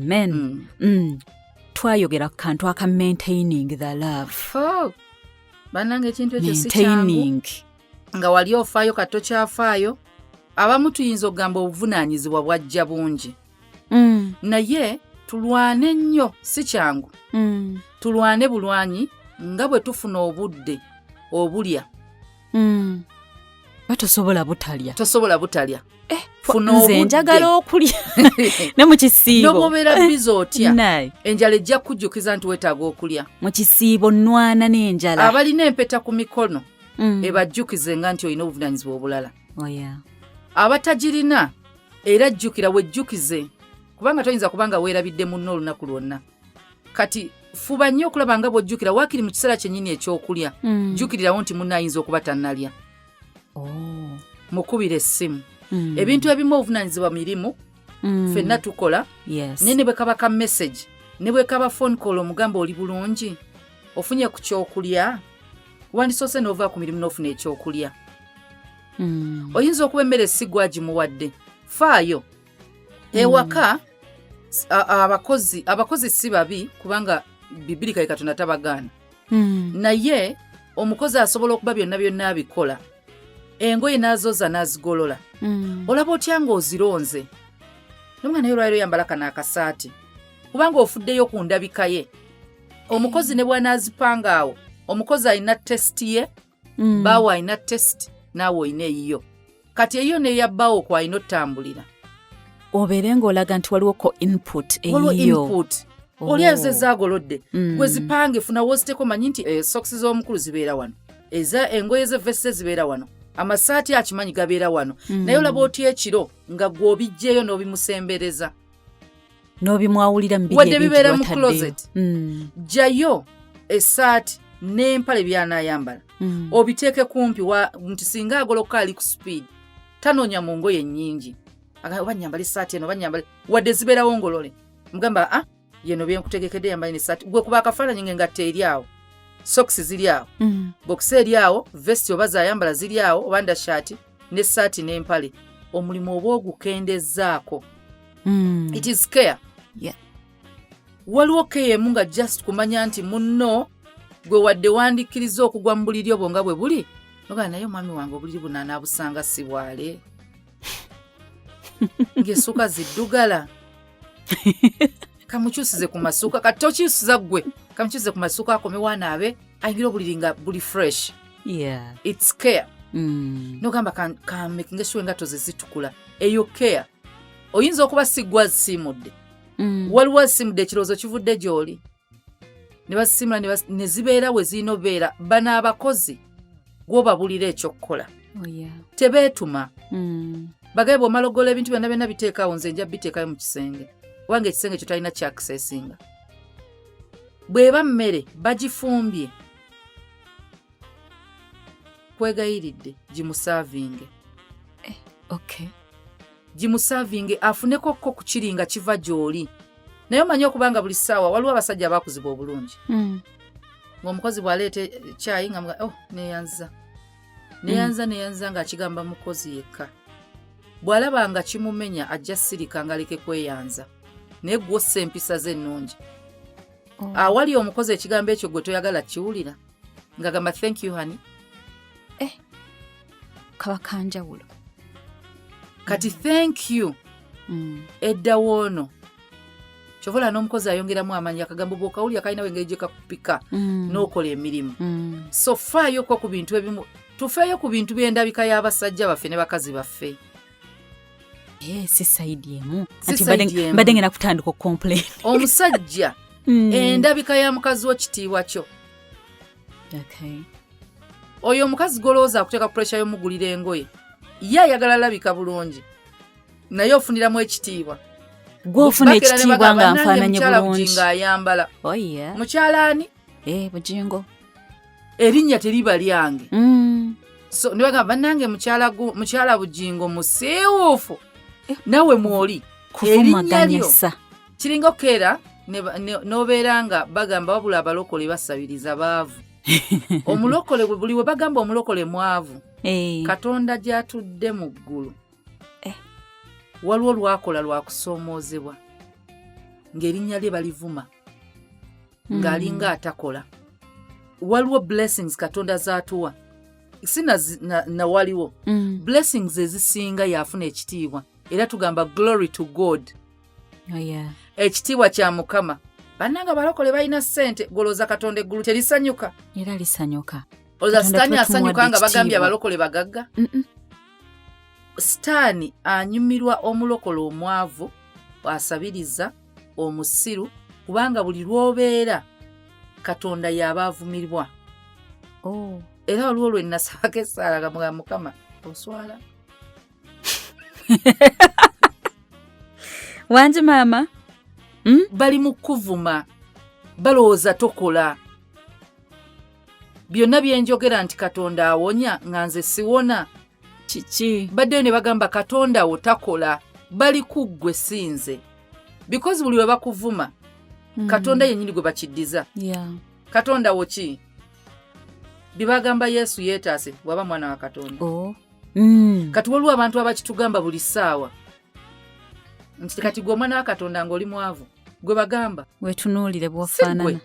amen. Twayogera ku kantu aka maintaining the love. Bannange ekintu ekyo si kyangu nga wali ofaayo kato kyafaayo. Abamu tuyinza okugamba obuvunaanyizibwa bwajja bungi. Naye tulwane nnyo, si kyangu. Tulwane bulwanyi nga bwe tufuna obudde obulya. Batosobola butalya. Tosobola butalya. Nze njagala okulya ne mu kisiibo. N'obeera bizi otya, enjala ejja kujjukiza nti weetaaga okulya. Mu kisiibo nnwana n'enjala. Abalina empeta ku mikono ebajjukize nga nti olina obuvunaanyizibwa obulala. Abatagirina era jjukira wejjukize, kubanga toyinza kubanga weerabidde munno olunaku lwonna. Kati fuba nnyo okulaba nga bw'ojjukira waakiri mu kiseera kyennyini ekyokulya. Jjukirirawo nti munno ayinza okuba tannalya. Mukubira essimu. Ebintu ebimu obuvunaanyizibwa mirimu ffenna tukola. Naye ne bwe kaba ka message, ne bwe kaba phone call omugamba oli bulungi, ofunye ku kyokulya, wandisoose n'ova ku mirimu n'ofuna ekyokulya. Oyinza okuba emmere sigwa gimuwadde. Faayo. Ewaka abakozi si babi kubanga Bibiri kale Katonda tabagaana. Naye omukozi asobola okuba byonna byonna abikola. Engoye n'azooza n'azigolola. Olaba otya ng'ozironze. Nomwana naye olwaliro yambala kana akasaati. Kubanga ofuddeyo ku ndabika ye. Omukozi ne bw'anaazipanga awo, omukozi alina testi ye, baawo alina testi, naawe olina eyiyo. Kati eyiyo neyo yabbaawo ku alina otambulira. Obeere ng'olaga nti waliwo ko input eyiyo. Waliwo input. Oli ezo zaagolodde. Gwe zipange funa woziteko manyi nti sokisi z'omukulu zibeera wano. Engoye z'evesite zibeera wano. Amasaati akimanyi gabeera wano. Naye olaba otya ekiro nga gw'obiggyeyo n'obimusembereza. N'obimwawulira mu biri wadde bibeera mu closet. Jjayo essaati n'empale by'anaayambala. Obiteeke kumpi nti singa agoloka ali ku speed. Tanoonya mu ngoye nnyingi. Oba nnyambala essaati eno, oba nnyambala wadde zibeerawo ngolole. Mugamba yeno byenkutegekedde yambala n'essaati. Gwe kuba akafaananyi ng'engatta eri awo. Socks ziri awo. Bokisi eri awo, vesti oba zaayambala ziri awo, oba ndashaati, n'essaati n'empale. Omulimu oba ogukendezzaako. It is care. Waliwo care emu nga just kumanya nti munno gwe wadde wandikkiriza okugwa mu buliri obwo nga bwe buli. Noga naye omwami wange obuliri buno anaabusanga si bwale. Ng'essuuka ziddugala. Kamukyusize ku masuuka. Kati tokyusiza ggwe. Kamukyusize ku masuuka akomewo anaabe. Ayingira obuliri nga buli fresh. It's care. Nogamba kamekinga sure engato ze zitukula. Eyo care. Oyinza okuba siggwa zisiimudde. Waliwo asimudde ekirowoozo kivudde gy'oli. Ne basisimula ne zibeera we zirina obeera. Bano abakozi gw'obabulira ekyokukola. Tebeetuma. Bagaye bw'omala ogola ebintu byonna byonna biteekaawo, nze nja biteekayo mu kisenge. Kubanga ekisenge kyo talina kyakiseesinga. Bw'eba mmere bagifumbye. Kwegayiridde gimusaavinge. Gimusaavinge afuneko ko ku kiringa kiva gy'oli. Naye omanyi okubanga buli ssaawa waliwo abasajja abaakuzibwa obulungi. Ng'omukozi bw'aleeta caayi nga neeyanza. Neeyanza ng'akigamba mukozi yekka. Bw'alaba nga kimumenya ajja sirika ng'aleke kweyanza. Naye gw'ossa empisa ze ennungi. Awali omukozi ekigambo ekyo gwe toyagala kiwulira. Ng'agamba thank you honey. Kaba kanjawulo. Kati thank you. Edda woono. Kyovola n'omukozi ayongeramu amaanyi akagambo bw'okawulira kalina wengeri gye kakupika n'okola emirimu. So faayoko ku bintu ebimu. Tufeeyo ku bintu by'endabika y'abasajja baffe ne bakazi baffe. Si saidi emu. Mbadde ngenda kutandika okumplain. Omusajja endabika ya mukazi wo kitiibwa kyo. Oyo omukazi golowooza akuteeka pressure y'omugulira engoye. Ye ayagala labika bulungi. Naye ofuniramu ekitiibwa. Gw'ofuna ekitiibwa nga nfaananye bulungi. Bujjingo ayambala. Mukyala ani? Bujjingo. Erinnya teriba lyange. So ne bagamba bannange mukyala Bujjingo musiiwuufu. Nawe mwoli. Kuvumaganyisa. Kiringa okeera n'obeera nga bagamba wabula abalokole basabiriza baavu. Omulokole buli we bagamba omulokole mwavu. Katonda gy'atudde mu ggulu. Waliwo lwakola lwa kusoomoozebwa. ng'erinnya lye balivuma ng'alinga atakola. Waliwo blessings Katonda zaatuwa si na waliwo blessings ezisinga yafuna ekitiibwa era tugamba glory to God. Ekitiibwa kya Mukama. Bannanga balokole balina ssente golooza Katonda eggulu terisanyuka era lisanyuka. Olooza Sitaani asanyuka nga bagambye abalokole bagagga. Sitaani anyumirwa omulokole omwavu asabiriza omusiru kubanga buli lw'obeera Katonda yaba avumirwa. Era olwo lwe nasabako essaala gamugamba Mukama oswala. Wanje maama bali mu kuvuma balowooza tokola. Byonna bye njogera nti Katonda awonya nga nze siwona kiki baddeyo ne bagamba Katonda wo takola bali kuggwe sinze because buli we bakuvuma Katonda yennyini gwe bakiddiza. Katonda wo ki bibagamba Yesu yeetaase waba mwana wa Katonda. Kati waliwo abantu abakitugamba buli ssaawa nti kati gwe omwana wa Katonda ng'oli mwavu gwe bagamba wetunuulire bw'ofaanana.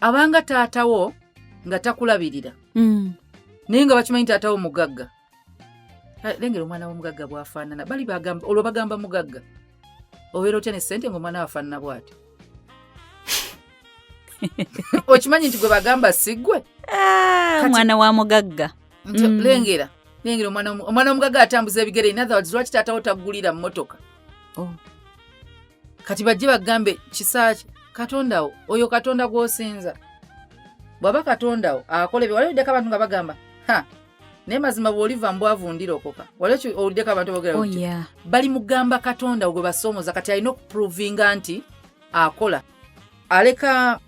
Abanga taatawo nga takulabirira naye nga bakimanyi taatawo mugagga. Lengera omwana w'omugagga bw'afaanana bali bagamba olwo bagamba mugagga obeera otya ne ssente ng'omwana wafaanana bw'ati. Okimanyi nti gwe bagamba siggwe mwana wa mugagga. Lengera omwana w'omugagga atambuza ebigere in other words lwaki taatawo taggulira mmotoka. Kati bajje bagambe kisaaki Katondawo oyo Katonda gw'osinza bw'aba Katondawo akolebye. Waliwo oddeko abantu nga bagamba naye mazima bw'oliva mbwavu ndirokoka. Waliwo oddeko abantu bogera bali mugamba Katondawo gwe basoomoza kati alina okuprovinga nti akola. Aleka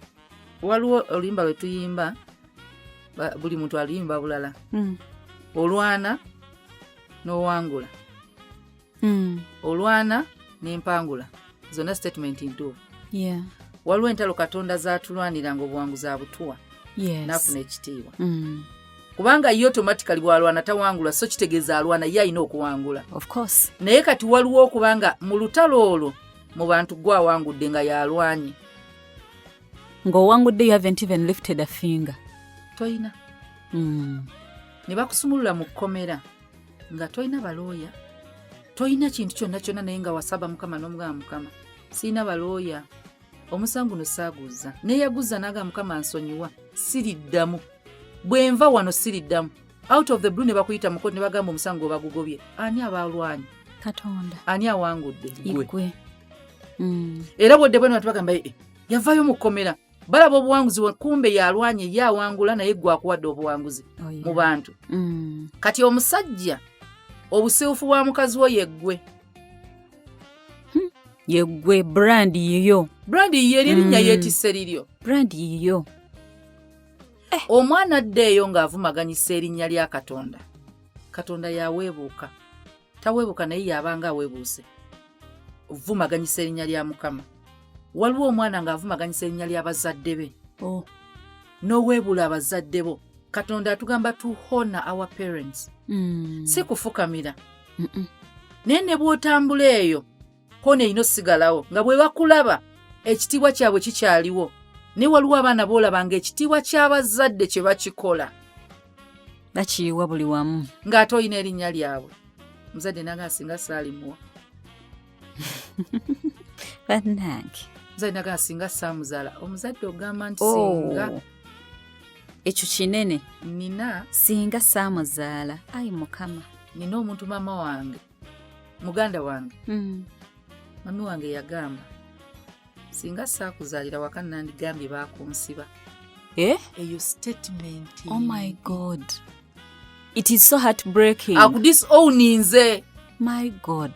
waliwo oluyimba lwe tuyimba buli muntu aluyimba bulala. Olwana n'owangula olwana n'empangula zonna statement ntuufu. Waliwo entalo Katonda zaatulwaniranga obuwanguzi abutuwa n'afuna ekitiibwa. Kubanga ye automatically bw'alwana tawangula so kitegeeza alwana ye alina okuwangula. Naye kati waliwo okubanga mu lutalo olwo mu bantu gwe awangudde nga yalwanye. Ng'owangudde you haven't even lifted a finger. Toyina. Ne bakusumulula mu kkomera nga toyina balooya toyina kintu kyonna kyonna naye nga wasaba Mukama n'omugamba Mukama siina balooya omusango no saaguza neeyaguza n'agamba Mukama nsonyiwa siriddamu bwe nva wano siriddamu out of the blue ne bakuyita mu kkooti ne bagamba omusango bagugobye. Ani abalwanye? Katonda. Ani awangudde? Igwe. Era bwodde bwena bagamba yavaayo mu kkomera balaba obuwanguzi kumbe yalwanye ye awangula naye gwe akuwadde obuwanguzi mu bantu. Kati omusajja obusiifu bwa mukazi wo yeggwe. Yeggwe brand yiyo. Brand yiyo erinnya yeetisse liryo. Brand yiyo. Omwana addeeyo ng'avumaganyisa erinnya lya Katonda. Katonda yaweebuuka. Taweebuuka naye yabanga aweebuuse. Vumaganyisa erinnya lya Mukama. Waliwo omwana ng'avumaganyisa erinnya ly'abazadde be. N'oweebula abazadde bo. Katonda atugamba to honor our parents. Si kufukamira. Naye ne bw'otambula eyo hone ino sigalawo nga bwe bakulaba ekitiibwa kyabwe kikyaliwo. Ne waliwo abaana boolaba ng'ekitiibwa ky'abazadde kye bakikola bakiyiwa buli wamu ng'ate olina erinnya lyabwe. Muzadde nange asinga saalimuwa. bannange muzadde nange asinga saamuzaala. Omuzadde ogamba nti singa ekyo kinene nina singa saamuzaala. Ayi Mukama. Nina omuntu maama wange muganda wange mami wange yagamba singa saakuzaalira waka nandigambye baakunsiba. Eyo statement. Oh my God. It is so heartbreaking. Akudisowninze. My God.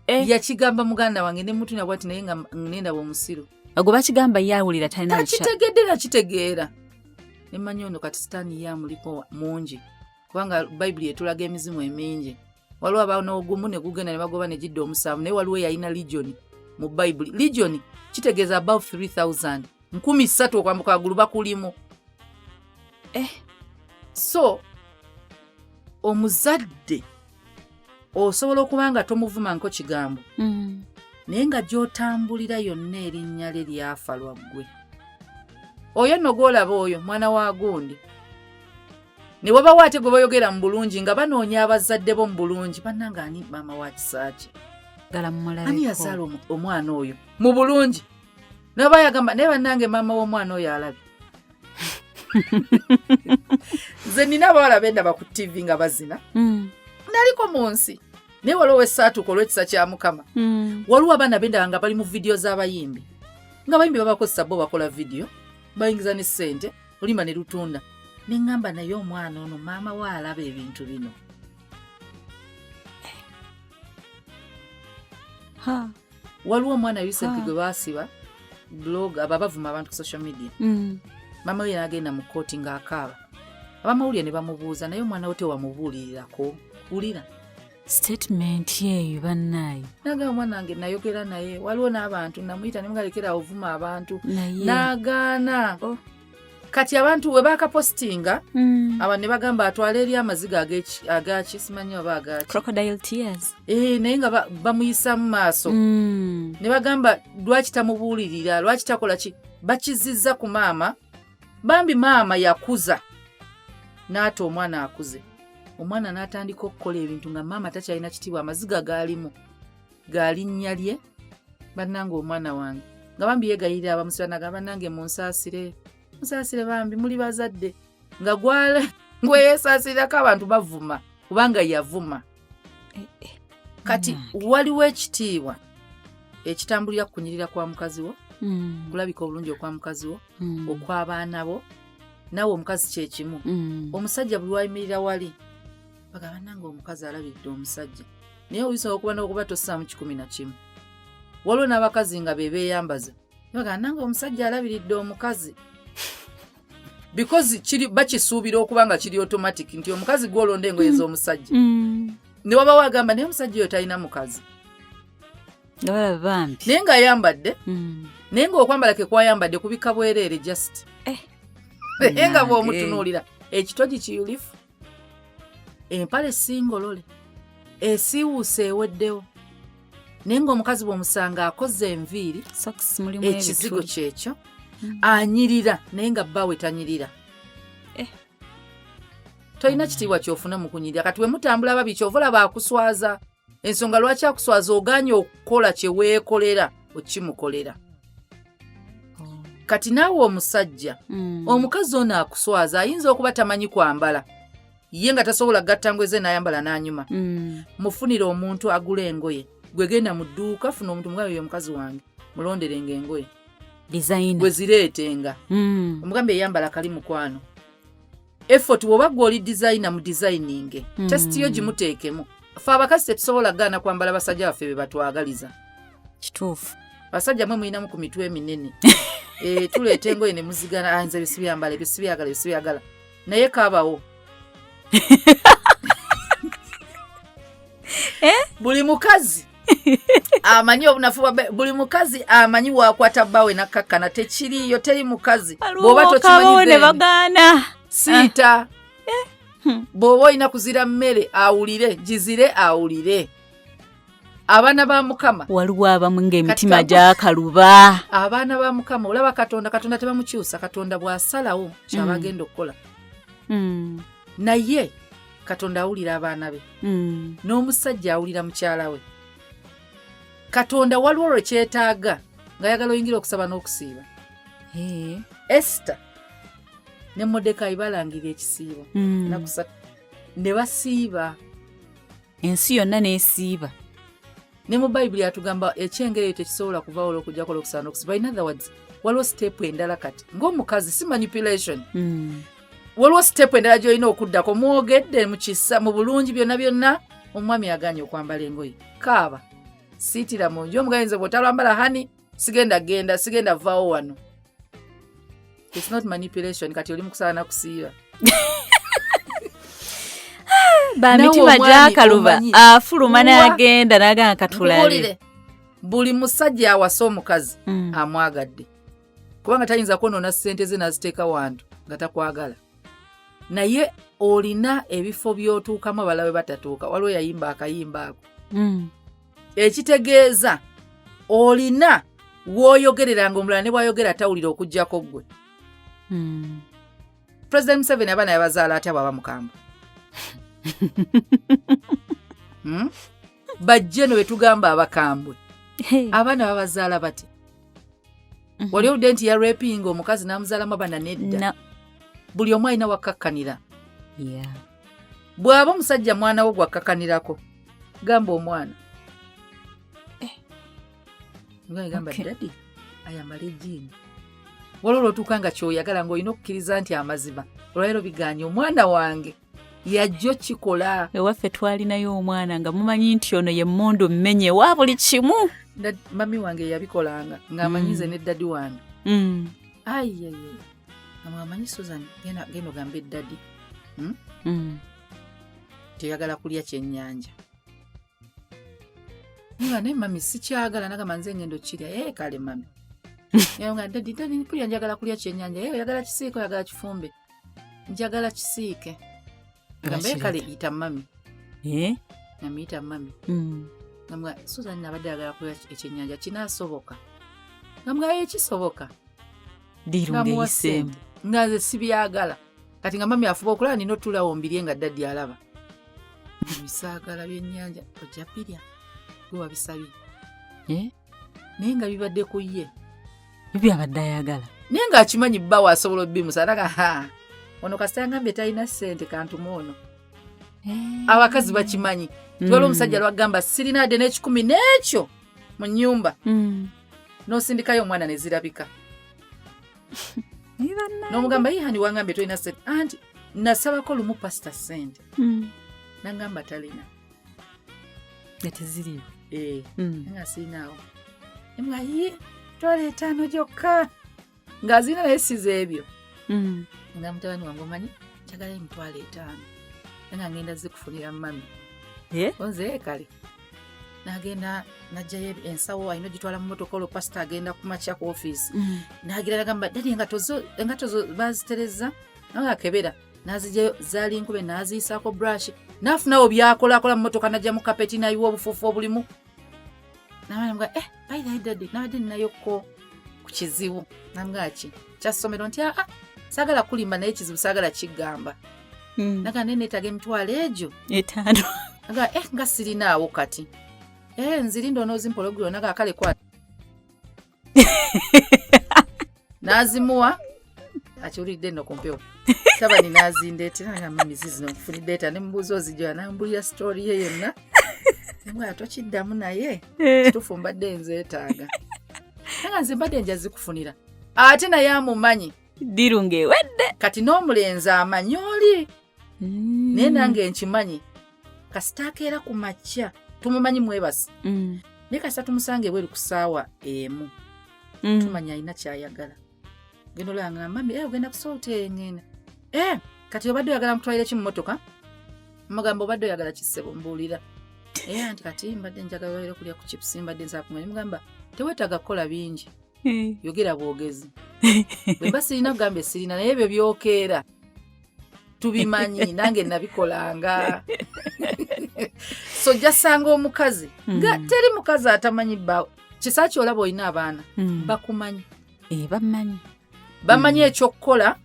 Yakigamba muganda wange ne mutu nabwo ati naye nga nenda bw'omusiru. Ogwo bakigamba yawulira talina kitegedde nakitegeera. Ne mmanyi ono kati Sitaani yamuliko mungi. Kubanga Bayibuli etulaga emizimu emingi. Waliwo abaana ogumu ne gugenda ne bagoba ne gidda omusanvu naye waliwo yalina legion mu Bayibuli. Legion kitegeeza about 3,000. 3,000 okwambuka waggulu bakulimu. So omuzadde osobola okuba nga tomuvuma nko kigambo naye nga gy'otambulira yonna erinnya lye lyafa lwaggwe. Oyo nno gw'olaba oyo mwana wa gundi ne wabawo ate gwe bayogera mu bulungi nga banoonya abazadde bo mu bulungi bannanga ani maama wa kisaaki ani yazaala omwana oyo mu bulungi naba yagamba naye bannange maama w'omwana oyo alabye. Nze nina abawala bendaba ku TV nga bazina naliko mu nsi naye waliwo essaatuuka olw'ekisa kya Mukama waliwo abaana bendaba nga bali mu vidiyo z'abayimbi ng'abayimbi babakozesa bo bakola vidiyo bayingiza ne ssente olima ne lutunda ne ŋŋamba naye omwana ono maama we alaba ebintu bino. Waliwo omwana recently gwe baasiba blog abo abavuma abantu ku social media maama we n'agenda mu kkooti ng'akaaba abamawulire ne bamubuuza naye omwana we tewamubuulirirako wulira statement yeeyo bannaayo naga omwana wange nayogera naye waliwo n'abantu namuyita ne mugalekera ovuma abantu n'agaana. Kati abantu we bakapostinga aba ne bagamba atwala eri amaziga agaki simanyi oba agaki crocodile tears naye nga bamuyisa mu maaso ne bagamba lwaki tamubuulirira lwaki takola ki bakizizza ku maama bambi maama yakuza n'ate omwana akuze omwana n'atandika okukola ebintu nga maama takyalina kitiibwa amaziga gaalimu gaalinnya lye bannanga omwana wange nga bambi yeegayirira abamusira nagamba bannange munsaasire bambi muli bazadde nga gweyesaasirirako abantu bavuma kubanga yavuma. Kati waliwo ekitiibwa ekitambulira kunyirira kwa mukazi wo kulabika obulungi okwa mukazi wo okw'abaana bo nawe omukazi kyekimu omusajja buli wayimirira wali bagamba nange omukazi alabidde omusajja naye oyinza okuba n'okuba tossaamu 11. Waliwo n'abakazi nga be beeyambaza bagamba nange omusajja alabiridde omukazi because bakisuubira okuba nga kiri automatic nti omukazi gw'olonda engoye z'omusajja ne waba wagamba naye omusajja oyo talina mukazi naye ng'ayambadde naye ng'okwambala ke kwayambadde kubika bwereere just naye nga bw'omutunuulira ekitogi kiyulifu empale singolole esiiwuuse eweddewo naye ng'omukazi bw'omusanga akoze enviiri ekizigo kyekyo anyirira naye nga bbaawe tanyirira. Tolina kitiibwa kyofuna mu kunyirira kati we mutambula babi kyova olaba akuswaza ensonga lwaki akuswaza oganye okukola kye weekolera okimukolera. Kati naawe omusajja omukazi ono akuswaza ayinza okuba tamanyi kwambala ye nga tasobola gatta ngoye ze n'ayambala n'anyuma mufunire omuntu agula engoye gwe genda mu dduuka funa omuntu mugabe oyo omukazi wange mulonderenga engoye design gwe zireetenga omugambe eyambala kali mukwano effort woba gw'oli designer mu designing test yo gimuteekemu fe abakazi tetusobola gaana kwambala basajja baffe be batwagaliza kituufu basajja mwe muyinamu ku mitwe eminene tuleeta engoye ne muzigana nze bisibyambala ebisibyagala naye kaabawo buli mukazi amanyi obunafu buli mukazi amanyi wakwata bbaawe nakkakkana tekiriyo teri mukazi bw'oba tokimanyi ne bagaana siita bw'oba olina kuzira mmere awulire gizire awulire. Abaana ba Mukama waliwo abamu ng'emitima gyakaluba abaana ba Mukama olaba Katonda tebamukyusa Katonda bw'asalawo kyabagenda okukola naye Katonda awulira abaana be n'omusajja awulira mukyala we. Katonda waliwo lwe kyetaaga ng'ayagala oyingira okusaba n'okusiiba. Esther ne Modekayi balangira ekisiibo ne basiiba ensi yonna n'esiiba. Ne mu Bayibuli atugamba ekyengere tekisobola kuvaawo olw'okujjako olw'okusaba n'okusiiba. In other words waliwo step endala kati ng'omukazi si manipulation waliwo step endala gy'olina okuddako mwogedde mu kisa mu bulungi byonna omwami aganye okwambala engoye kaaba siitira mu nju omugayinza bw'otalwambala hani sigenda vaawo wano. It's not manipulation kati oli mu kusaba na kusiiba. Bamitima gyakaluba afuluma n'agenda n'agamba katulabe. Buli musajja awasa omukazi amwagadde kubanga tayinza kwonoona ssente ze n'aziteeka wantu nga takwagala. naye olina ebifo by'otuukamu abalabe batatuuka. Waliwo yayimba akayimba ako. Ekitegeeza olina w'oyogereranga omulala ne bw'ayogera tawulira okuggyako ggwe. President Museveni abaana yabazaala atya bw'aba mukambwe? Bajje no bwe tugamba abakambwe abaana babazaala bati? Wali owudde nti yarepinga omukazi n'amuzaalamu abaana nedda? Buli omu alina wakkakkanira. Bw'aba omusajja mwana wo gwakkakkanirako, gamba omwana nga gamba dadi ayambala ejjiini. Waliwo lw'otuuka nga ky'oyagala ng'olina okukkiriza nti amazima olwaleero biganye omwana wange yajjo kikola. Ewaffe twalinayo omwana nga mumanyi nti ono ye mmondo mmenye wa buli kimu. Mami wange yabikolanga ng'amanyize ne dadi wange. Ayiyeeye amanyi Susan genda ogambe dadi teyagala kulya kyennyanja. Nga ne mami sikyagala nagamba nze ngendo kirya. Kale mami nga dadi kulya njagala kulya kyennyanja. Oyagala kisiike oyagala kifumbe? Njagala kisiike. Gamba kale yita mami. Namuyita mami. Nga Susan nabadde ayagala kulya ekyennyanja kinaasoboka? Nga kisoboka. Dirungeisemu. Nga nze sibyagala. Kati nga mami afuba okulaba nina otulawo mbirye nga dadi alaba. Bisaagala byennyanja ojja birya gwe wabisabye. Naye nga bibadde ku ye. Bibyo abadde ayagala. Naye ng'akimanyi bba waasobola obbimusa naga ono kasita yangambye talina ssente kantuma ono. Abakazi bakimanyi. Twala omusajja lwagamba sirina adde n'ekikumi n'ekyo mu nnyumba. N'osindikayo omwana ne zirabika. N'omugamba hani wangambye tolina ssente. Anti nasabako lumu pasita ssente. Nangamba talina. Teziriyo. Nga siinaawo. Nga twala 5 gyokka. Ng'azina naye size ebyo. Nga mutabani wange omanyi kyagala emitwalo 5. Nga ngenda zikufunira mami. Onze kale. Nagenda najjayo ensawo ayino gitwala mu motoka olwo pasita agenda kumakya ku ofiisi. Nagira nagamba dadi engato zo bazitereza nga akebera. Nazijjayo zaali nkube naziyisaako brush. Nafunawo byakolakola mu motoka najja mu kapeti nayiwa obufuufu obulimu. Nabanga bayi dadi nabadde ninayo ku kizibu. Nanga ki kyasomero nti saagala kulimba naye kizibu saagala kigamba. Naga neetaga emitwalo egyo 5. Nga sirinaawo kati. Nzirinda onozimpologuliro naga kale kwa. Nazimuwa akiwulidde nno kumpewo. Tabani nazindeetera naga mami zizino nkufunidde eta ne mubuuza ozijja nambulira story ye yonna. Nga tokiddamu naye kituufu mbadde nzeetaaga. Naga nze mbadde nja zikufunira. Ate naye amumanyi. Dirunge ewedde. Kati n'omulenzi amanyi oli. Naye nange nkimanyi. Kasita akeera ku makya tumumanyi mwebasi. Naye kasita tumusange bweri ku ssaawa emu. Tumanya alina kyayagala. Genda olanga mami ogenda kusoota engenda. Kati obadde oyagala mutwalire ki mu motoka? Mugamba obadde oyagala kisebo mbuulira. Anti kati mbadde njagala kulya ku chips mbadde nsa kumanya. Mugamba teweetaaga kukola bingi. Yogera bwogezi. Bwe mba sirina kugambe sirina naye ebyo byokeera. Tubimanyi nange nabikolanga. So jasanga omukazi nga teri mukazi atamanyi bba kisaaki olaba olina abaana bakumanyi. Bamanyi ekyokukola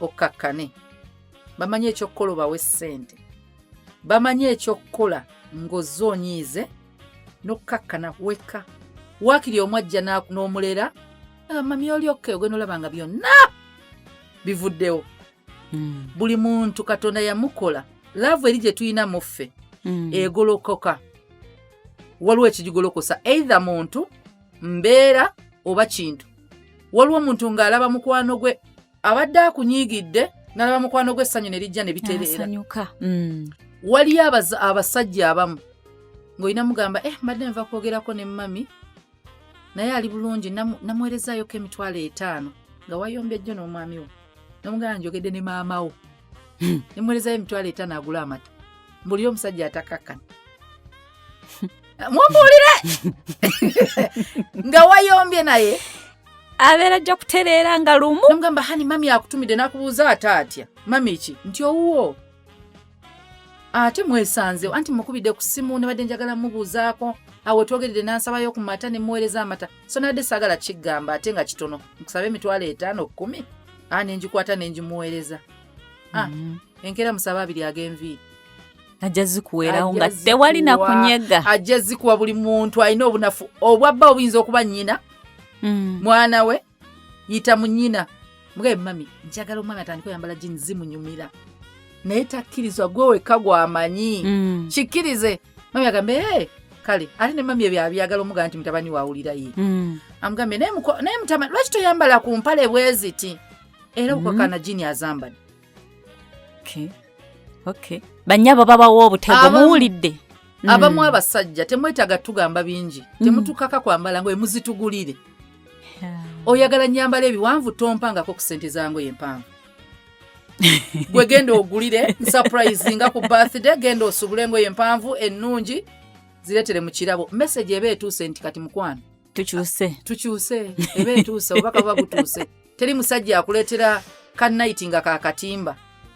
okkakkane. Bamanyi ekyokukola obawe ssente. Bamanyi ekyokukola ng'ozoonyiize n'okkakkana wekka. Waakiri omwajja n'omulera mami oli okke ogenda olaba nga byonna bivuddewo. Buli muntu Katonda yamukola laavu eri gye tulina mu ffe egolokoka. Waliwo ekigigolokosa either muntu mbeera oba kintu. Waliwo omuntu ng'alaba mukwano gwe abadde akunyiigidde n'alaba mukwano gwe essanyu ne lijja ne bitereera. Waliyo abasajja abamu ng'olina mugamba mbadde nva kwogerako ne mami naye ali bulungi namuweerezaayo emitwalo 5 nga wayombye jjo n'omwami wo. Nomugamba njogedde ne maama wo. Nemuweerezaayo emitwalo 5 agula amata. Mbuli omusajja atakakkana. Mumbuulire nga wayombye naye abeera ajja kutereera nga lumu. Nomugamba hani mami akutumidde n'akubuuza ate atya. mami ki nti owuwo ate mwesanze anti mukubidde ku ssimu ne badde njagala mubuuzaako awo twogeredde n'ansabayo ku mata ne muweereza amata so nadde saagala kigamba ate nga kitono nkusabe emitwalo 5-10 ne ngikwata ne ngimuweereza enkeera musaba 2 ag'enviiri ajja zikuweerawo nga tewali na kunyega ajja zikuwa buli muntu alina obunafu obwabba obuyinza okuba nnyina mwana we yita mu nnyina mugabe mami njagala omwami atandika oyambala jini zimunyumira naye takkirizwa gwe wekka gwamanyi kikkirize mami agambe kale ate ne mami ebyo abyagala omugamba nti mutabani waawulira ye amugambe naye mutabani lwaki toyambala ku mpale bweziti era okukakana jini azambadde okay banyabo babawo obutego muwulidde abamu abasajja temwetaaga tugamba bingi temutukaka kwambala ngoye muzitugulire oyagala nyambala ebiwanvu tompangako ku ssente zangu empanvu gwe genda ogulire surprise nga ku birthday genda osubule engoye empanvu ennungi zireetere mu kirabo message eba etuuse nti kati mukwano tukyuse eba etuuse obubaka buba butuuse teri musajja akuleetera kannaiti nga kakatimba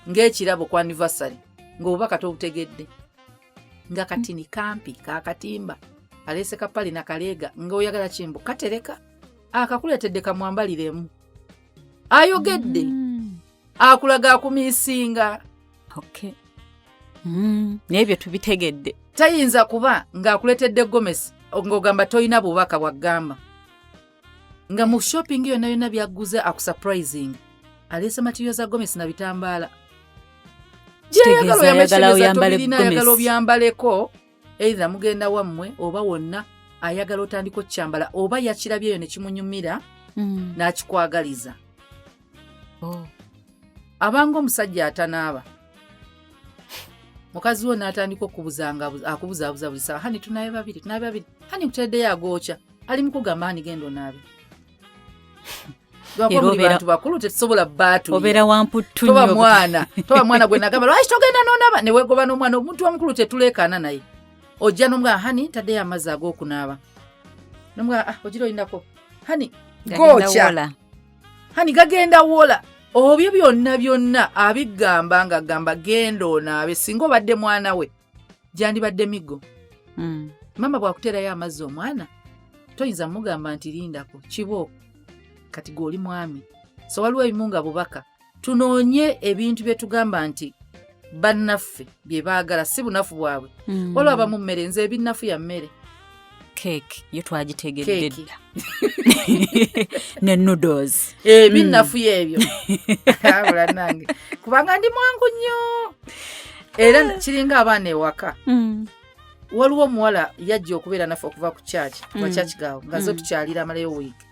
ng'ekirabo ku anniversary ng'obubaka tobutegedde nga katini kampi kakatimba aleese kapali na kaleega ng'oyagala kimbu katereka akakuleetedde kamwambaliremu ayogedde akulaga akumiisinga n'ebyo tubitegedde tayinza kuba ng'akuleetedde gomesi ng'ogamba toyina bubaka bwaggamba nga mu shopping yonna yonna byagguze akusurprising aleese materiyo za gomesi na bitambaala ayagala obyambaleko eitha mugenda wammwe oba wonna ayagala otandika okukyambala oba yakirabyeyo ne kimunyumira n'akikwagaliza abanga omusajja atanaaba mukazi wo n'atandika akubuzaabuza buli sawa hani tunaabe babiri hani nkutereddeyo agookya ali mukugamba hani genda onaabe bantu bakulu tetusobola obeera wamputtu toba mwana gwe nagamba lwaki togenda n'onaaba ne weegoba n'omwana omuntu omukulu tetuleekaana naye ojja n'omugamba hani taddeyo amazzi ag'okunaaba n'omugamba ogira oyindako hani gookya hani gagenda wola obyo byonna abigamba nga gamba genda onaabe singa obadde mwana we gyandibadde miggo mama bw'akuteerayo amazzi omwana toyinza mugamba nti lindako kibooko kati goli mwami so waliwo ebimu nga bubaka tunoonye ebintu bye tugamba nti bannaffe bye baagala si bunafu bwabwe waliwo abamu mmere nze ebinnafu ya mmere keeki yo twagitegedde dda ne noodles ebinnafu y'ebyo abula nange kubanga ndi mwangu nnyo era kiringa abaana ewaka waliwo omuwala yajja okubeera naffe okuva ku kyaki wa kyakigaawo nga zo tukyalira amalayo wiiki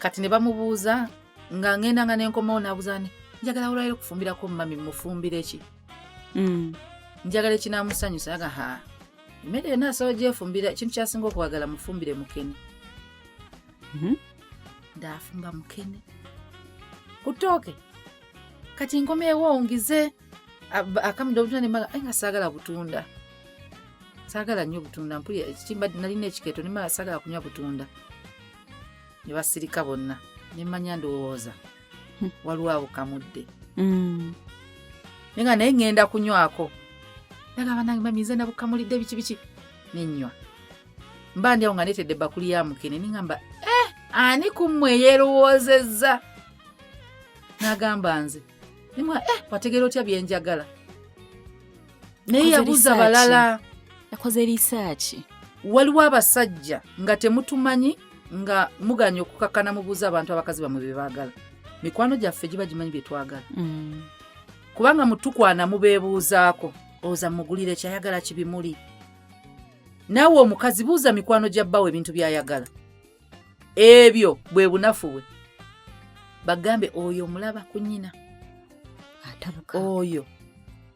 kati ne bamubuuza nga ngenda nga nenkomawo n'abuuza ne njagala olwayo okufumbirako mami mufumbire ki njagala ekinamusanyusa yaga mmere yonna asobola gyefumbira ekintu kyasinga okwagala mufumbire mukene ndaafumba mukene ku ttooke kati nkomeewo ongize akamudde obutunda nemaga nga saagala butunda saagala nnyo butunda mpulira nalina ekikeeto nemaga saagala kunywa butunda ne basirika bonna nemmanya ndowooza waliwo abo kamudde nenga naye ŋŋenda kunywako nagamba nange mami nze nabukamulidde biki nenywa mba ndi awo nga neetedde bakuli ya mukene niŋamba ani kummwe yeerowoozezza n'agamba nze nimwa wategeera otya byenjagala naye yabuuza balala yakoze risaaki waliwo abasajja nga temutumanyi nga muganya okukakana mubuuza abantu abakazi bamwe bye baagala mikwano gyaffe giba gimanyi bye twagala kubanga mutukwana mubeebuuzaako oza mugulire kyayagala kibimuli naawe omukazi buuza mikwano gya bbawo ebintu byayagala ebyo bwe bunafu bwe bagambe oyo omulaba ku nnyina atabuka oyo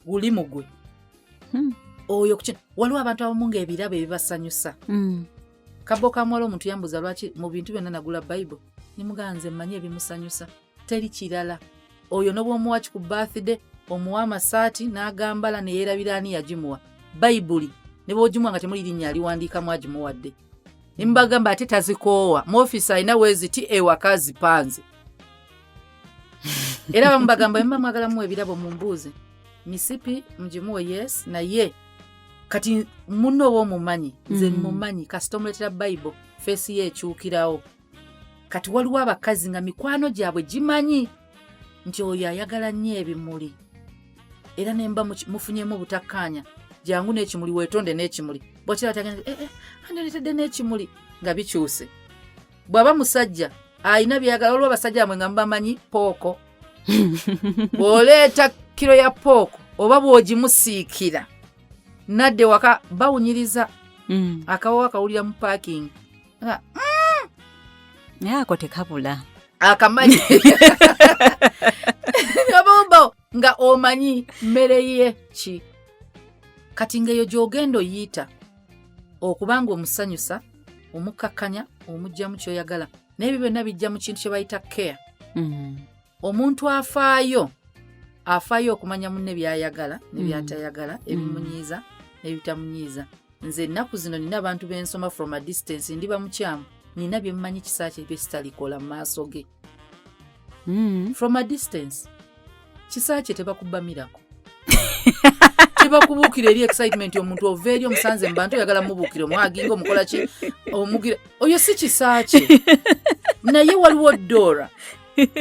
guli mugwe oyo kukina waliwo abantu abamu ng'ebirabo ebibasanyusa kabbo kamwala omuntu yambuza lwaki mu bintu byonna nagula bayibuli nimuganze mmanyi ebimusanyusa teri kirala oyo n'obwomuwaki ku birthday omuwa amasaati n'agambala ne yeerabira ani yagimuwa bayibuli ne bw'ogimuwa nga temuli linnya aliwandiikamu agimuwadde ne mubagamba ate tazikoowa mu ofiisi alina weeziti ewaka zipanze era bamubagamba mba mwagalamu ebirabo mumbuuze misipi mjimuwe yes na ye kati muno w'omumanyi nze mumanyi kasita omuleetera Bible feesi ye ekyukirawo kati waliwo abakazi nga mikwano gyabwe gimanyi nti oyo ayagala nnyo ebimuli era nemba mufunyemu butakkaanya jangu n'ekimuli weetonde n'ekimuli bwakira batagenda andeetedde n'ekimuli nga bikyuse bw'aba musajja ayina byagala olwo abasajja bamwe nga mubamanyi pooko bw'oleeta kiro ya pooko oba bw'ogimusiikira nadde waka bawunyiriza akawawa akawulira mu paakingi ako tekabula akamanyi abomba nga omanyi mmere ye ki kati ng'eyo gy'ogenda oyita okubanga omusanyusa omukakkanya omugjamu kyoyagala n'ebyo byonna bijja mu kintu kye bayita care omuntu afaayo okumanya munne byayagala ne byatayagala ebimunyiiza n'ebitamunyiiza nze ennaku zino nina abantu bensoma from a distance ndiba mukyamu nina bye mmanyi kisaakye byesitalikola mu maaso ge from a distance kisaakye tebakubamirako tebakubuukira eri excitement omuntu ova eri omusanze mu bantu oyagala mubuukire omwaginga omukola ki omugira oyo si kisaakye naye waliwo Dora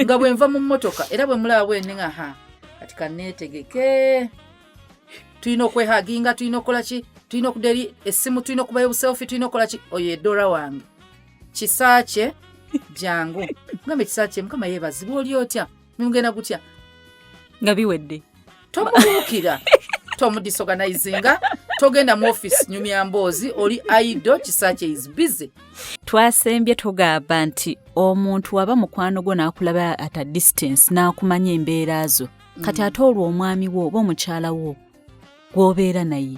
nga bwenva mu mmotoka era bwe mulaba bwenenga kati kanneetegeke tulina okwehaginga tulina okukola ki tulina okuderi essimu tulina okubayo buselfi tulina okukola ki oyo eddora wange kisaakye jangu ngambe kisaakye mukama yeebazibwa oli otya mugenda gutya nga biwedde tomubuukira tomudisorganizinga togenda mu office nyumya mboozi oli aido kisaakye is busy twasembye togamba nti omuntu waba mukwano gwo n'akulaba at a distance n'akumanya embeera zo kati ate olwo omwami wo oba omukyala wo gw'obeera naye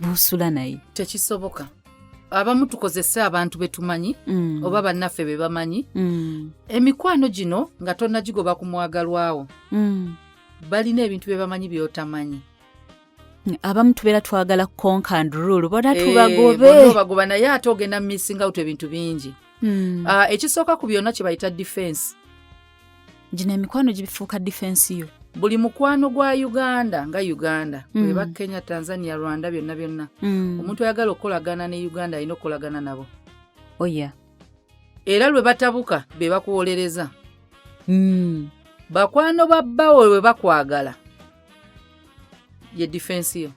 buusula naye tekisoboka abamu tukozesa abantu betumanyi oba bannaffe be bamanyi emikwano gino nga tonnagigoba ku mwagalwawo balina ebintu bye bamanyi by'otamanyi abamu tubeera twagala conk and rule bona tubagobe bagoba naye ate ogenda missing out ebintu bingi ekisooka ku byonna kye bayita defense gino emikwano gibifuuka defense yo buli mukwano gwa Uganda nga Uganda weba Kenya Tanzania Rwanda byonna byonna omuntu ayagala okukolagana ne Uganda alina okukolagana nabo oya era lwe batabuka be bakuwolereza bakwano babbawo lwe bakwagala ye defense yo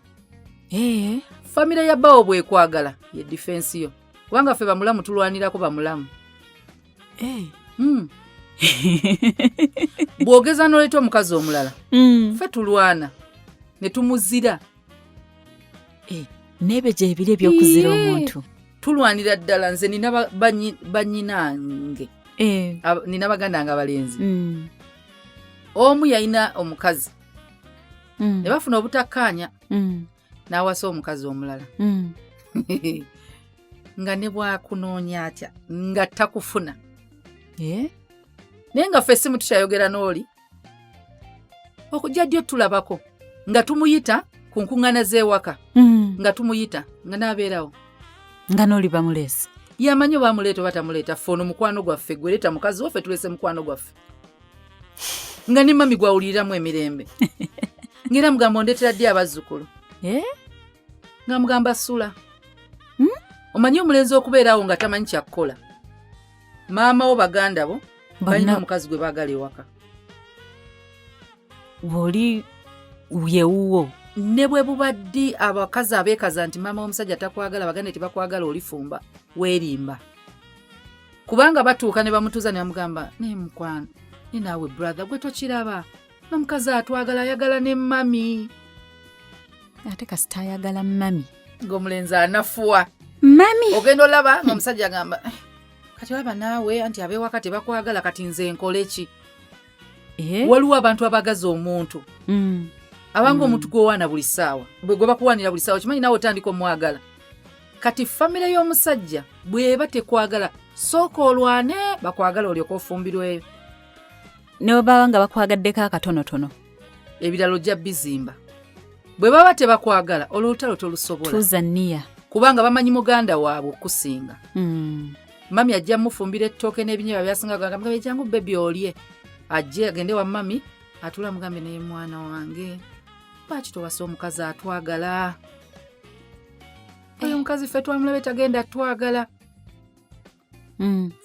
famire ya bawo bwekwagala ye defense yo kubanga ffe bamulamu tulwanirako bamulamu bwogeza n'oleeta omukazi omulala ffe tulwana ne tumuzira n'ebyo gyebiri ebyokuzira omuntu tulwanira ddala nze nina banyinange nina baganda nga balenzi omu yalina omukazi ne bafuna obutakkaanya n'awasa omukazi omulala nga ne bwakunoonya atya nga takufuna naye nga ffe essimu tukyayogera n'oli okujja ddyo tulabako nga tumuyita ku nkuŋŋaana z'ewaka nga tumuyita nga n'abeerawo nga n'oli bamuleese yamanyi oba amuleeta oba tamuleeta ffe ono mukwano gwaffe gwe leeta mukazi waffe tuleese mukwano gwaffe nga ne mami gwawuliriramu emirembe ngera mugamba ondeetera ddi abazzukulu nga mugamba sula omanyi omulenzi okubeerawo nga tamanyi kyakkola maama wo baganda bo balina omukazi gwe baagala ewaka bw'oli yewuwo ne bwe bubaddi abakazi abeekaza nti maama w'omusajja takwagala baganda tebakwagala olifumba weerimba kubanga batuuka ne bamutuuza ne bamugamba ne mukwano ne naawe brother gwe tokiraba n'omukazi atwagala ayagala ne mami ate kasita ayagala mami ng'omulenzi anafuwa mami ogenda olaba ng'omusajja agamba kati olaba naawe anti ab'ewaka tebakwagala kati nze nkole ki waliwo abantu abagaza omuntu abanga omuntu gwowaana buli ssaawa gwe bakuwaanira buli ssaawa kimanyi naawe otandika omwagala kati famire y'omusajja bw'eba tekwagala sooka olwane bakwagala olyoka ofumbirweyo ne baba nga bakwagaddeko akatonotono ebiralo ojja bizimba bwe baba tebakwagala olutalo tolusobola tuzanniya kubanga bamanyi muganda waabwe okusinga mami ajja mufumbira ettooke n'ebinyeebwa byasinga gamba jangu bebi olye ajje agende wa mami atula mugambe naye mwana wange lwaki towasa omukazi atwagala oyo omukazi ffe twamulabe tagenda atwagala.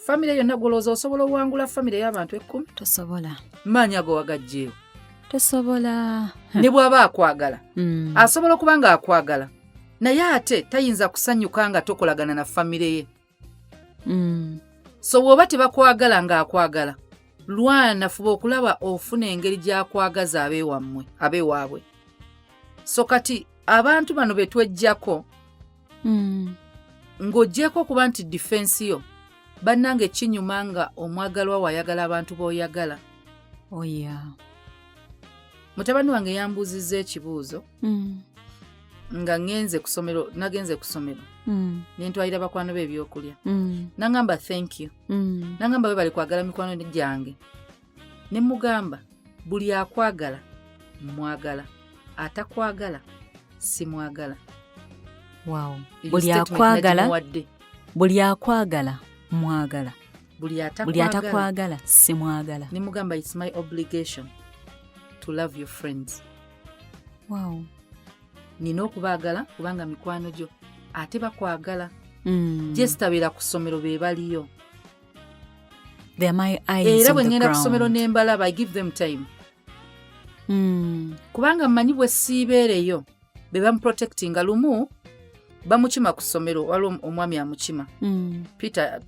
Famire yonna golooza osobola owangula famire y'abantu 10? Tosobola. Maanyi ago wagajjeewo? Tosobola. Ne bw'aba akwagala asobola okuba nga akwagala naye ate tayinza kusanyuka nga tokolagana na famire ye. So bw'oba tebakwagala nga akwagala lwana fuba okulaba ofuna engeri gy'akwagaza abeewaabwe. So kati abantu bano betwejjako ng'oggyeko okuba nti defense yo bannange kinyuma nga omwagalwa wayagala abantu b'oyagala. Mutabani wange yambuuzizza ekibuuzo nga nagenze ku ssomero ne ntwalira bakwano be ebyokulya nangamba thank you nangamba we bali kwagala mikwano gyange ne mugamba buli akwagala mwagala atakwagala simwagala. Buli akwagala mwagala buli atakwagala simwagala. Ne mugamba it's my obligation to love your friends. Nina okubaagala kubanga mikwano gyo ate bakwagala. Gyesitabeera ku ssomero be baliyo era bwe ngenda ku ssomero n'embalaba I give them time kubanga mmanyi bwe siibeereyo be bamuprotectinga. Lumu bamukima ku ssomero waliwo omwami amukima Peter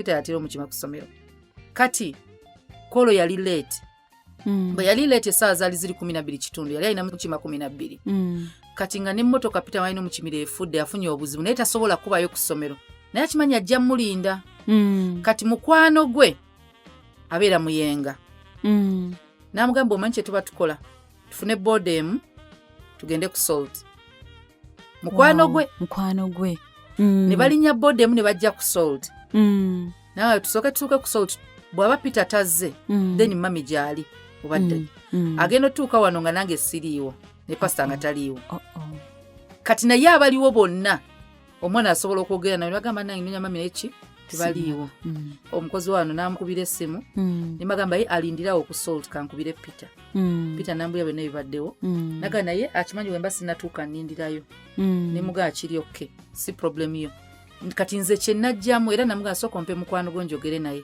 yatera omukima ku ssomero kati kolo yali late bwe yali late essaawa zaali ziri 12 kitundu yali alina mukima 12 kati nga n'emmotoka Peter walina omukimira efudde afunye obuzibu naye tasobola kubayo ku ssomero naye akimanyi ajja mulinda. Kati mukwano gwe abeera muyenga n'amugamba omanyi kye tuba tukola tufune boodemu tugende ku salt. Mukwano gwe ne balinnya boodemu ne bajja ku salt nawe tusooke tutuuke ku salt bw'aba Peter tazze then mami gyali obadde agenda otuuka wano nga nange siriiwo ne pasita nga taliiwo. Kati naye abaliwo bonna omwana asobola okwogera naye bagamba nange nenya mami neki tebaliiwo. Omukozi wano n'amukubira essimu ne bagamba ye alindirawo ku salt kankubire Peter. Peter n'ambuya byonna bibaddewo naga naye akimanyi wemba sinatuuka nindirayo ne mugaa kiri okke si problem yo. Kati nze kye najjamu era namugaa sooka ompe mukwano gwo njogere naye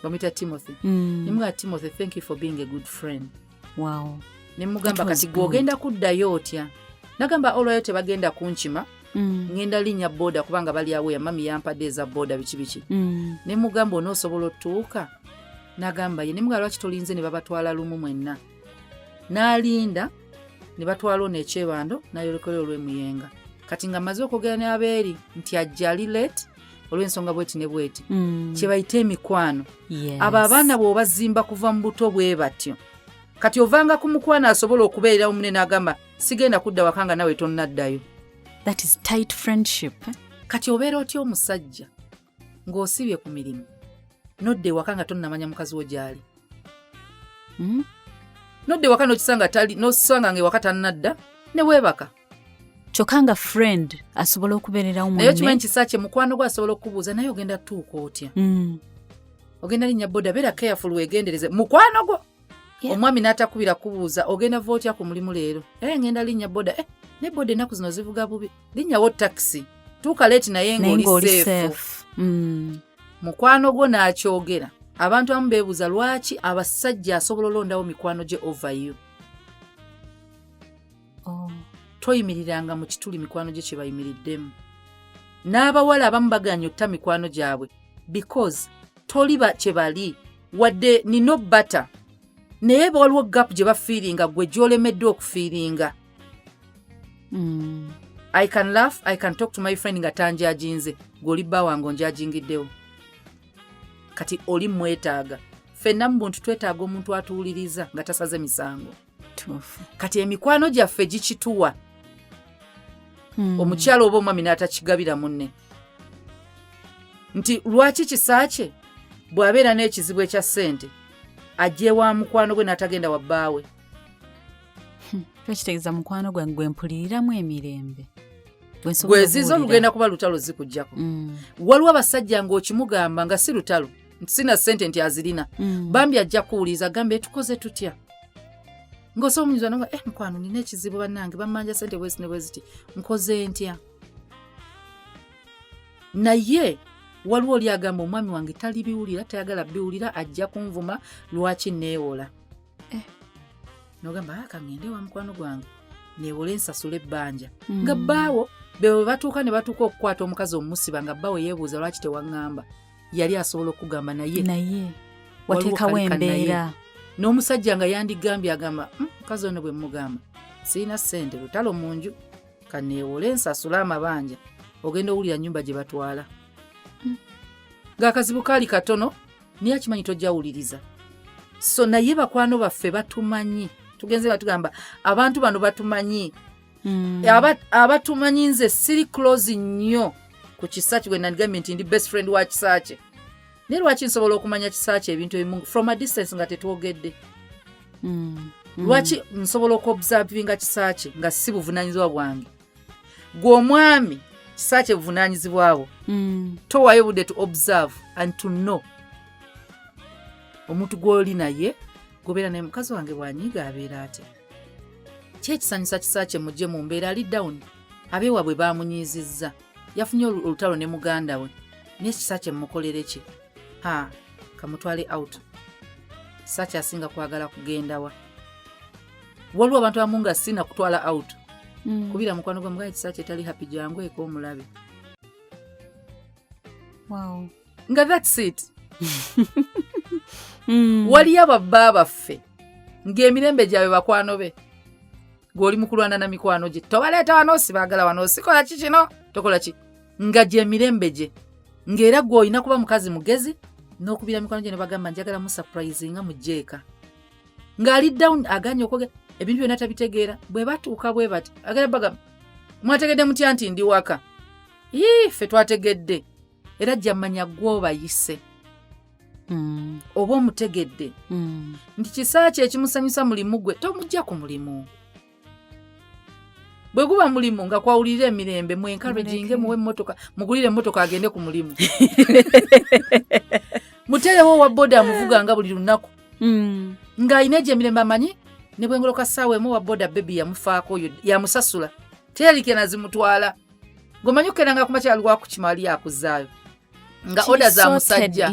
bamuyita Timothy. Ne mugaa Timothy thank you for being a good friend. Ne mugamba kati gw'ogenda kuddayo otya? Nagamba olwayo tebagenda kunkima ngenda linnya boda kubanga bali awo ya mami yampadde eza boda biki ne mugamba onoosobola otuuka? Nagamba ye ne mugamba lwaki tolinze ne babatwala lumu mwenna n'alinda ne batwala ono ekyebando n'ayolekera olw'emuyenga. Kati nga maze okwogera ne abeeri nti ajja ali late olw'ensonga bweti ne bweti kye bayita emikwano. Abo abaana bw'obazimba kuva mu buto bwe batyo kati ovanga ku mukwano asobola okubeererawo munne n'agamba sigenda kudda waka nga nawe tonnaddayo. That is tight friendship. Kati obeera otya omusajja ng'osibye ku mirimu nodde waka nga tonnamanya mukazi wo gyali nodde waka n'okisanga tali n'osanga ng'ewaka tannadda ne weebaka kyokka nga friend asobola okubeererawo munne. Naye okimanyi kisa kye mukwano gwe asobola okubuuza naye ogenda tuuka otya? Ogenda linnya boda beera careful weegendereze mukwano gwo. Omwami n'atakubira kubuuza ogenda va otya ku mulimu leero ngenda linnya boda ne boda ennaku zino zivuga bubi linnyawo taxi tuuka leeti naye ng'oli safe. Mukwano gwo n'akyogera abantu abamu beebuuza lwaki abasajja asobola olondawo mikwano gye over you. Toyimiriranga mu kituli mikwano gye kye bayimiriddemu. N'abawala abamu baganya otta mikwano gyabwe because toliba kye bali wadde nino bata naye waliwo gap gye bafiiringa gwe gy'olemeddwa okufiiringa. I can laugh, I can talk to my friend nga tanjajinze gw'oli bba wange onjajingiddewo. Kati oli mwetaaga. Ffenna mu buntu twetaaga omuntu atuwuliriza nga tasaze misango. Kati emikwano gyaffe gikituwa. Omukyala oba omwami n'atakigabira munne. Nti lwaki kisaakye bw'abeera n'ekizibu ekya ssente ajje wa mukwano gwe n'atagenda wa bbaawe. Kitegeeza mukwano gwe gwempuliriramu emirembe. Gwezizo lugenda kuba lutalo zikujjako. Waliwo abasajja ng'okimugamba nga si lutalo sina ssente nti azirina bambi ajja kuwuliza gambe tukoze tutya ng'osobola omunyiza nga mukwano nina ekizibu bannange bammanja ssente bwezi ne bweziti nkoze ntya naye waliwo oli agamba omwami wange tali biwulira tayagala biwulira ajja kunvuma lwaki neewola nogamba kangende wa mukwano gwange neewola ensasula ebbanja nga bbaawo bewe batuuka ne batuuka okukwata omukazi omusiba nga bbaawo yeebuuza lwaki tewaŋŋamba yali asobola okugamba naye wateekawo embeera n'omusajja nga yandigambye agamba mukazi ono bwe mugamba siina ssente lutalo mu nju kaneewola ensasula amabanja ogenda owulira nnyumba gye batwala ng'akazibu kaali katono niye akimanyi tojjawuliriza so naye bakwano baffe batumanyi tugenze batugamba abantu bano batumanyi abatumanyi nze siri close nnyo ku kisaaki bwe nandigambye nti ndi best friend wa kisaaki naye lwaki nsobola okumanya kisaaki ebintu ebimu from a distance nga tetwogedde lwaki nsobola okuobservinga kisaaki nga si buvunaanyizibwa bwange gwe omwami kisaaki buvunaanyizibwabo towayo budde to observe and to know omuntu gw'oli naye gobeera naye mukazi wange bwanyiga abeera ate kyekisanyusa kisaaki mujje mu mbeera ali down abeewabwe baamunyiizizza yafunye olutalo ne muganda we naye kisaaki mukolere ki kamutwale out kisaaki asinga kwagala kugenda wa waliwo abantu abamu nga sina kutwala out kubira mukwano gwe mugaye kisaaki etali happy jangu eko omulabe nga that's it waliyo ababba baffe ng'emirembe gyabwe bakwano be gw'oli mukulwana na mikwano gye tobaleeta wano sibaagala wano sikola ki kino tokola ki nga gy'emirembe gye ng'era gw'olina kuba mukazi mugezi n'okubira mikwano gye ne bagamba njagala mu surprisinga mu jeeka ng'ali down aganye okwogera ebintu byonna tabitegeera bwe batuuka bwe bati agenda bagamba mwategedde mutya nti ndi waka ffe twategedde era jjamanya gw'obayise oba omutegedde nti kisaaki ekimusanyusa mulimu gwe tomujja ku mulimu bwe guba mulimu nga kwawulirira emirembe mwencouraginge muwe emmotoka mugulire emmotoka agende ku mulimu muterewo owa boda amuvuga nga buli lunaku ng'alina egyo emirembe amanyi ne bwengoloka ssaawa emu owa boda bebi yamufaako oyo yamusasula teyalike nazimutwala ng'omanyi okukeranga ku makya lwa kukima ali akuzaayo nga oda za musajja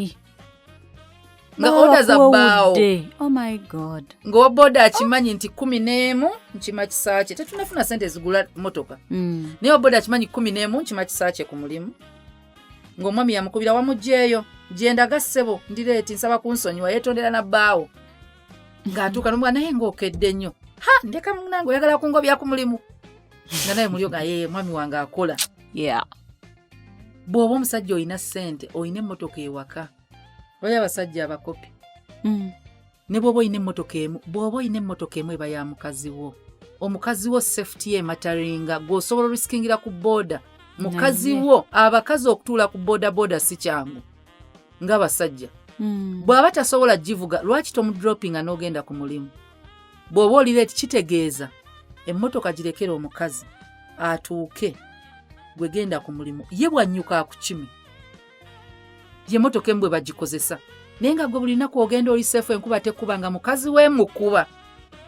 nga oda za bbaawo ng'owa boda akimanyi nti 11 nkima kisaakye tetunafuna sente ezigula motoka naye owa boda akimanyi 11 nkima kisaakye ku mulimu ng'omwami yamukubira wamugjeeyo gyendaga ssebo ndireeti nsaba kunsonyiwa yeetondera na bbaawo ng'atuuka n'omwana naye ng'okedde nnyo ndeka munange oyagala kungobya ku mulimu nga naye mulyo nga yeye mwami wange akola bw'oba omusajja olina ssente olina emmotoka ewaka oyo abasajja abakopi ne bw'oba olina emmotoka emu eba ya mukazi wo omukazi wo safety ye mataringa gw'osobola olisikingira ku booda mukazi wo abakazi okutuula ku booda si kyangu ng'abasajja bw'aba tasobola givuga lwaki tomudropinga n'ogenda ku mulimu bw'oba olireeti kitegeeza emmotoka girekera omukazi atuuke gwe genda ku mulimu ye bwannyuka akukimi ye emmotoka embwe bagikozesa naye nga gwe buli lunaku ogenda oli seefu enkuba tekkuba nga mukazi we mukuba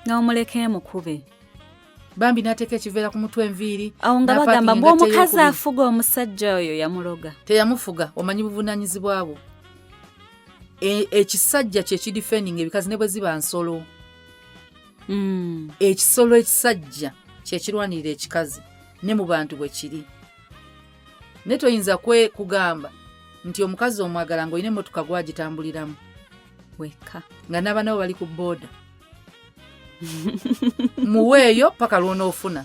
n'omuleka emukube bambi n'ateeka ekiveera ku mutwe enviiri awo nga bagamba bw'omukazi afuga omusajja oyo yamuloga teyamufuga omanyi buvunaanyizibwa bwo ekisajja kyekidifendinga ebikazi ne bwe ziba nsolo ekisolo ekisajja kyekirwanirira ekikazi ne mu bantu bwe kiri ne toyinza kugamba nti omukazi omwagala ng'olina emmotoka gwagitambuliramu wekka nga n'aba nabo bali ku booda muweeyo paka lw'onoofuna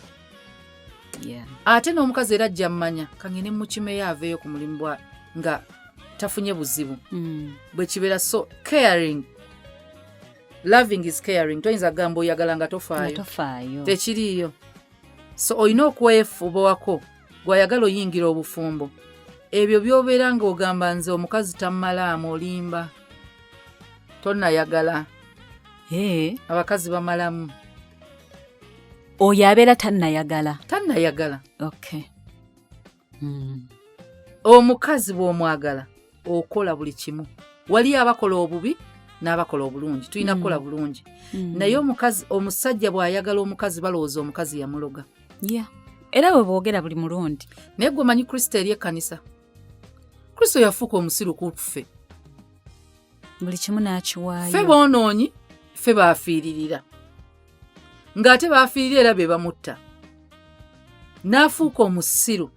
ate n'omukazi era ajja mmanya kangene mukimeyo aveeyo ku mulimu bwa nga tafunye buzibu bwe kibeera so caring loving is caring toyinza gamba oyagala nga tofaayo tekiriiyo so olina okwefuubawako gw'ayagala oyingira obufumbo ebyo by'obeera ng'ogamba nze omukazi tammalaamu olimba tonnayagala abakazi bamalamu oyo abeera tannayagala omukazi bw'omwagala okola buli kimu wali abakola obubi n'abakola obulungi tulina kukola bulungi naye omusajja bw'ayagala omukazi balowooza omukazi yamuloga era bwe boogera buli mulundi naye gwe manyi Kristo eri ekkanisa Kristo yafuuka omusiru ku ffe buli kimu n'akiwaayo ffe boonoonyi ffe baafiiririra ng'ate baafiirira era be bamutta n'afuuka omusiru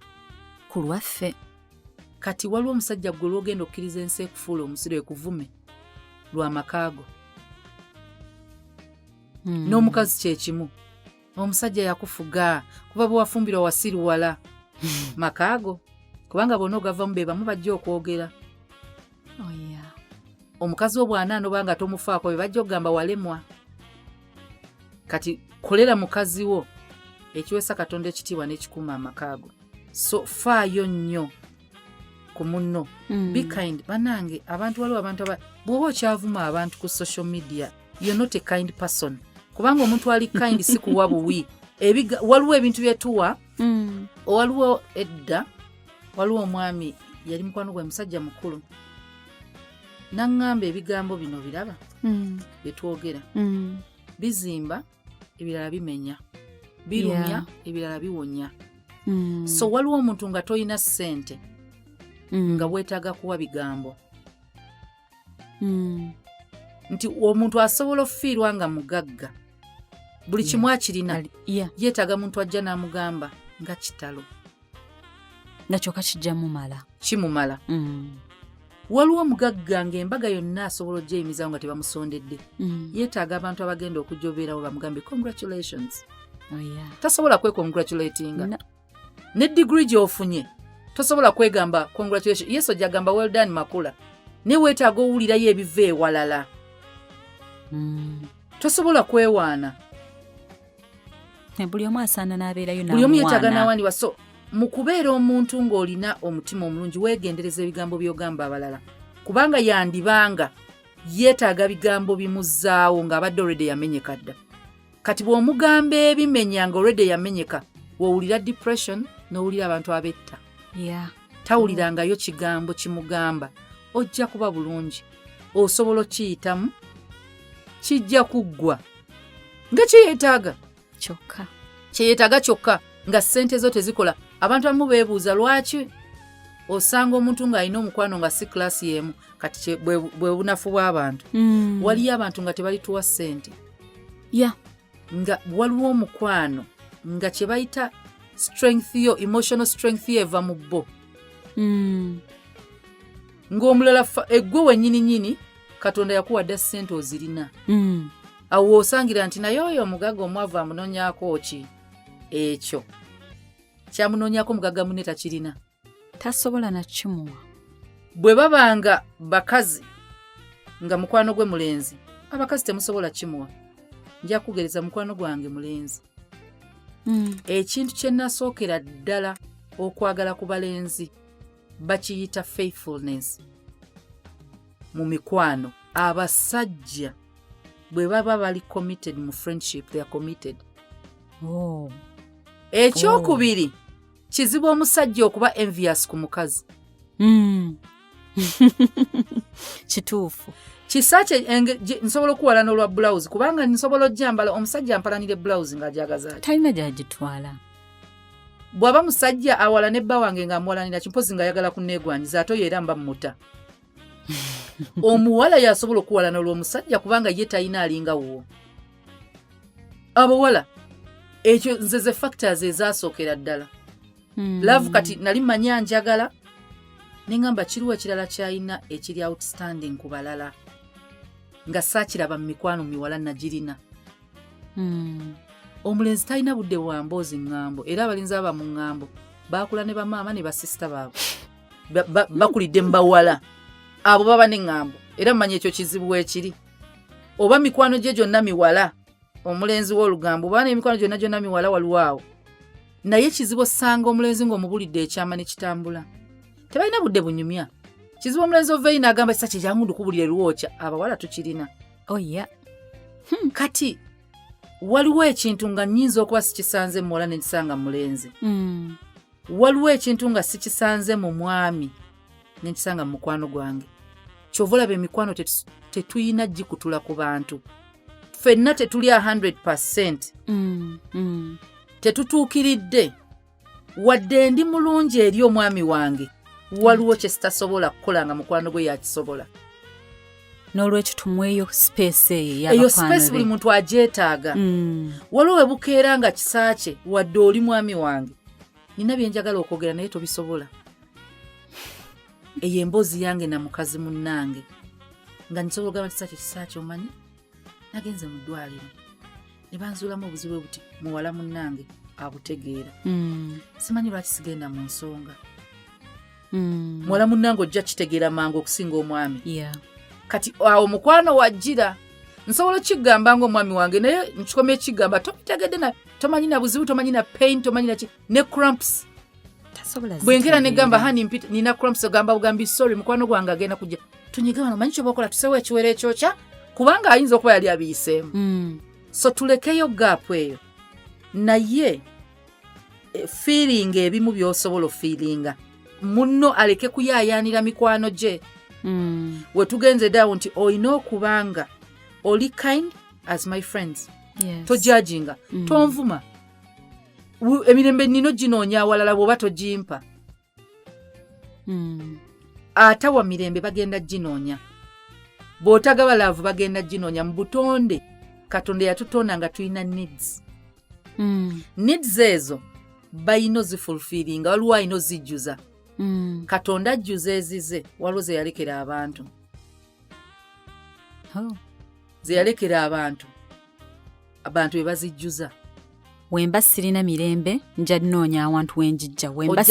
ku lwaffe kati waliwo omusajja gwe lw'ogenda okkiriza ensi ekufuula omusiru ekuvume lwa makaago n'omukazi kye kimu omusajja yakufuga kuba bwe wafumbirwa wasiruwala makaago kubanga bonna ogavamu be bamu bajja okwogera omukazi obwanaano banga tomufaako be bajja okugamba walemwa kati kolera mukazi wo ekiwesa Katonda ekitiibwa n'ekikuuma amakaago so faayo nnyo ku munno be kind banange abantu waliwo abantu bw'oba okyavuma abantu ku social media you're not a kind person kubanga omuntu ali kind si kuwa buwi waliwo ebintu byetuwa waliwo edda waliwo omwami yali mukwano gwe musajja mukulu naŋŋamba ebigambo bino biraba byetwogera bizimba ebirala bimenya birumya ebirala biwonya so waliwo omuntu nga toyina ssente nga bwetaaga kuwa bigambo nti omuntu asobola okufiirwa nga mugagga buli kimu akirina yeetaaga muntu ajja n'amugamba nga kitalo nga kyokka kimumala waliwo omugagga ng'embaga yonna asobola ogyeyimizawo nga tebamusondedde yeetaaga abantu abagenda okujobeerawo bamugambe congratulations tasobola kwecongratulatinga ne digiri gy'ofunye tosobola kwegamba congratulations yesu ojja gamba well done Makula ne weetaaga owulirayo ebiva ewalala tosobola kwewaana buli omu asaana n'abeerayo buli omu yeetaaga n'awandiwa so mu kubeera omuntu ng'olina omutima omulungi weegendereza ebigambo by'ogamba abalala kubanga yandibanga yeetaaga bigambo bimuzzaawo ng'abadde olwedde yamenyeka dda kati bw'omugamba ebimenya nga olwedde yamenyeka wowulira depression n'owulira abantu abetta tawulirangayo kigambo kimugamba ojja kuba bulungi osobola okiyitamu kijja kuggwa nga kyeyeetaaga kyokka nga ssente zo tezikola abantu abamu beebuuza lwaki osanga omuntu ng'alina omukwano nga si kilasi y'emu kati bwe bunafu bw'abantu waliyo abantu nga tebalituwa ssente nga waliwo omukwano nga kye bayita strength yo emotional strength yo eva mu bbo ng'omulala eggwe wennyini Katonda yakuwadde ssente ozirina awo osangira nti naye oyo omugagga omwavu amunoonyaako ki ekyo kyamunoonyaako omugagga munne takirina tasobola nakimuwa bwe babanga bakazi nga mukwano gwe mulenzi abakazi temusobola kimuwa nja kugereza mukwano gwange mulenzi ekintu kye nasookera ddala okwagala ku balenzi bakiyita faithfulness mu mikwano abasajja bwe baba bali committed mu friendship they are committed ekyokubiri kizibu omusajja okuba envious ku mukazi kituufu kisakye nsobola okuwala n'olwa blouse kubanga nsobola ojjambala omusajja ampalanire blouse ng'ajagaza talina gyagitwala bw'aba musajja awala nebba wange ng'amuwalanira kimpozi ng'ayagala kunneegwanyiza ate oyo era mba mmuta omuwala yasobola okuwala n'olw'omusajja kubanga ye talina alinga wo abawala ekyo nze ze factors ezaasookera ddala love kati nali manya njagala neŋŋamba kiriwo ekirala kyalina ekiri outstanding ku balala nga saakiraba mu mikwano miwala nagirina omulenzi talina budde bwa mboozi ŋŋambo era abalinzi aba mu ŋŋambo baakula ne bamaama ne basisita baabwe bakulidde mu bawala abo baba n'eŋŋambo era mumanya ekyo kizibu ekiri oba mikwano gye gyonna miwala omulenzi w'olugambo oba n'emikwano gyonna miwala waliwo awo naye kizibu osanga omulenzi ng'omubulidde ekyama ne kitambula tebalina budde bunyumya kizibu omulenzi oveeyi n'agamba kisa kye kyangu ndukubulira lwokya abawala tukirina kati waliwo ekintu nga nnyinza okuba sikisanze mu muwala ne nkisanga mulenzi waliwo ekintu nga sikisanze mu mwami ne nkisanga mu mukwano gwange kyova olaba emikwano tetuyina gikutula ku bantu ffenna tetuli 100%. Tetutuukiridde wadde ndi mulungi eri omwami wange waliwo kye sitasobola kukola nga mukwano gwe yakisobola. N'olwekyo tumweyo space eyo space buli muntu agyetaaga. Waliwo we bukeera nga kisakye wadde oli mwami wange nina bye njagala okwogera naye tobisobola. Eyo emboozi yange na mukazi munnange nga nsobola ogamba kisakye omanyi nagenze mu ddwaliro ne banzuulamu obuzibu buti muwala munnange abutegeera. Simanyi lwaki sigenda mu nsonga. Muwala munnange ojja kitegeera mangu okusinga omwami. Kati awo mukwano wajjira nsobola kigamba ng'omwami wange naye nkikoma ekigamba tobitegedde na tomanyi na buzibu tomanyi na pain tomanyi na ne cramps. Bwenkera negamba hani mpita nina cramps ogamba bugambi sorry mukwano gwange agenda kujja tunyigana omanyi kyoba okola tusewo ekiwere ekyokya kubanga ayinza okuba yali abiyiseemu. So tulekeyo gap eyo naye feeling ebimu by'osobola feelinga munno aleke kuyaayaanira mikwano gye. We tugenze ddawo nti olina okubanga oli kind as my friends. Tojajinga tonvuma emirembe nino ginoonya awalala bw'oba togimpa. Atawa mirembe bagenda ginoonya bw'otagaba laavu bagenda ginoonya. Mu butonde Katonda yatutonda nga tulina needs. Needs ezo bayino zifulfillinga waliwo ayino zijjuza. Katonda ajjuza ezize waliwo ze yalekera abantu. Ze yalekera abantu be bazijjuza. Wemba sirina mirembe nja nnoonya awantu wenjijja. Wemba